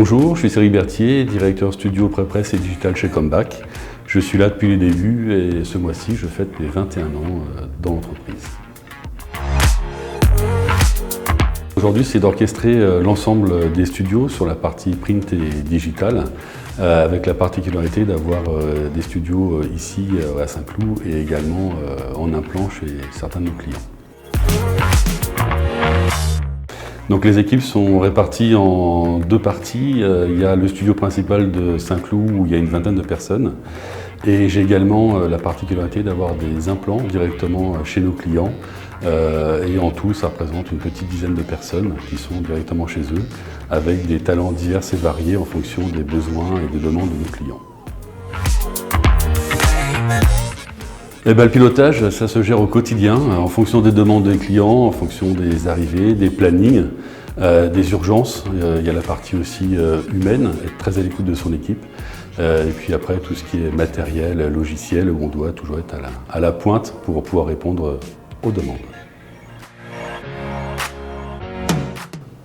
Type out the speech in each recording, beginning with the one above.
Bonjour, je suis Cédric Berthier, directeur studio pré-presse et digital chez Comeback. Je suis là depuis les débuts et ce mois-ci, je fête mes 21 ans dans l'entreprise. Aujourd'hui, c'est d'orchestrer l'ensemble des studios sur la partie print et digital, avec la particularité d'avoir des studios ici à Saint-Cloud et également en implant chez certains de nos clients. Donc les équipes sont réparties en deux parties. Il y a le studio principal de Saint-Cloud où il y a une vingtaine de personnes. Et j'ai également la particularité d'avoir des implants directement chez nos clients. Et en tout, ça représente une petite dizaine de personnes qui sont directement chez eux, avec des talents divers et variés en fonction des besoins et des demandes de nos clients. Le pilotage, ça se gère au quotidien, en fonction des demandes des clients, en fonction des arrivées, des plannings, des urgences. Il y a la partie aussi humaine, être très à l'écoute de son équipe. Et puis après, tout ce qui est matériel, logiciel, où on doit toujours être à la pointe pour pouvoir répondre aux demandes.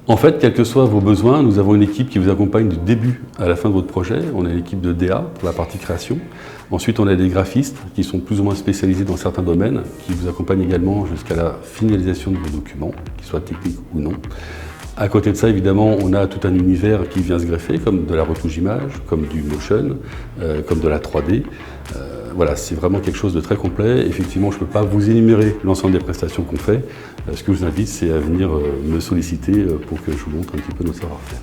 En fait, quels que soient vos besoins, nous avons une équipe qui vous accompagne du début à la fin de votre projet. On a l'équipe de DA pour la partie création. Ensuite, on a des graphistes qui sont plus ou moins spécialisés dans certains domaines, qui vous accompagnent également jusqu'à la finalisation de vos documents, qu'ils soient techniques ou non. À côté de ça, évidemment, on a tout un univers qui vient se greffer, comme de la retouche image, comme du motion, comme de la 3D. Voilà, c'est vraiment quelque chose de très complet. Effectivement, je ne peux pas vous énumérer l'ensemble des prestations qu'on fait. Ce que je vous invite, c'est à venir me solliciter pour que je vous montre un petit peu notre savoir-faire.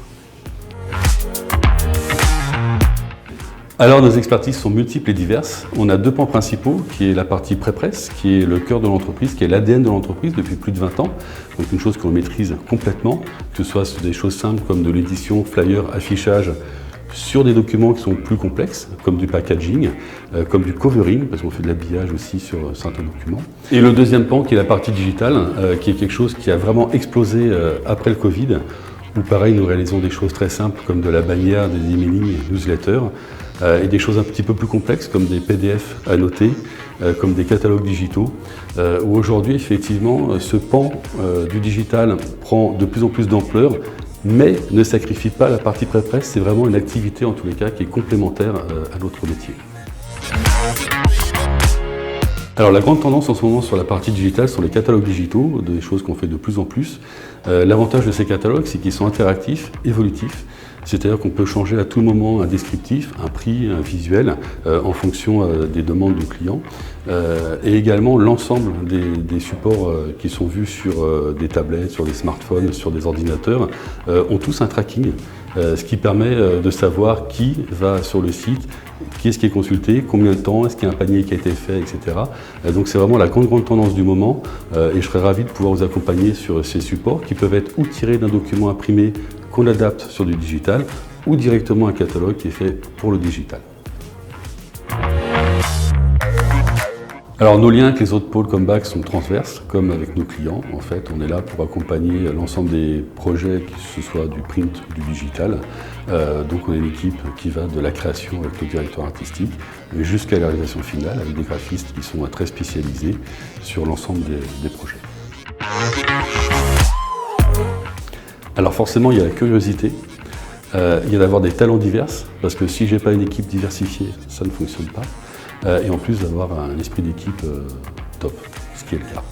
Alors, nos expertises sont multiples et diverses. On a deux pans principaux, qui est la partie pré-presse, qui est le cœur de l'entreprise, qui est l'ADN de l'entreprise depuis plus de 20 ans. Donc une chose qu'on maîtrise complètement, que ce soit sur des choses simples comme de l'édition, flyer, affichage, sur des documents qui sont plus complexes, comme du packaging, comme du covering, parce qu'on fait de l'habillage aussi sur certains documents. Et le deuxième pan, qui est la partie digitale, qui est quelque chose qui a vraiment explosé après le Covid, où pareil, nous réalisons des choses très simples, comme de la bannière, des emailing, newsletters, et des choses un petit peu plus complexes, comme des PDF annotés, comme des catalogues digitaux, où aujourd'hui, effectivement, ce pan du digital prend de plus en plus d'ampleur, mais ne sacrifie pas la partie pré-presse. C'est vraiment une activité, en tous les cas, qui est complémentaire à notre métier. Alors la grande tendance en ce moment sur la partie digitale sont les catalogues digitaux, des choses qu'on fait de plus en plus. L'avantage de ces catalogues, c'est qu'ils sont interactifs, évolutifs, c'est-à-dire qu'on peut changer à tout moment un descriptif, un prix, un visuel, en fonction des demandes du client. Et également l'ensemble des supports qui sont vus sur des tablettes, sur des smartphones, sur des ordinateurs, ont tous un tracking, ce qui permet de savoir qui va sur le site, qui est-ce qui est consulté, combien de temps, est-ce qu'il y a un panier qui a été fait, etc. Donc c'est vraiment la grande tendance du moment et je serais ravi de pouvoir vous accompagner sur ces supports qui peuvent être ou tirés d'un document imprimé qu'on adapte sur du digital ou directement un catalogue qui est fait pour le digital. Alors nos liens avec les autres pôles Comeback sont transverses, comme avec nos clients. En fait, on est là pour accompagner l'ensemble des projets, que ce soit du print ou du digital. Donc on est une équipe qui va de la création avec le directeur artistique jusqu'à la réalisation finale avec des graphistes qui sont très spécialisés sur l'ensemble des projets. Alors forcément, il y a la curiosité. Il y a d'avoir des talents divers, parce que si je n'ai pas une équipe diversifiée, ça ne fonctionne pas. Et en plus d'avoir un esprit d'équipe top, ce qui est le cas.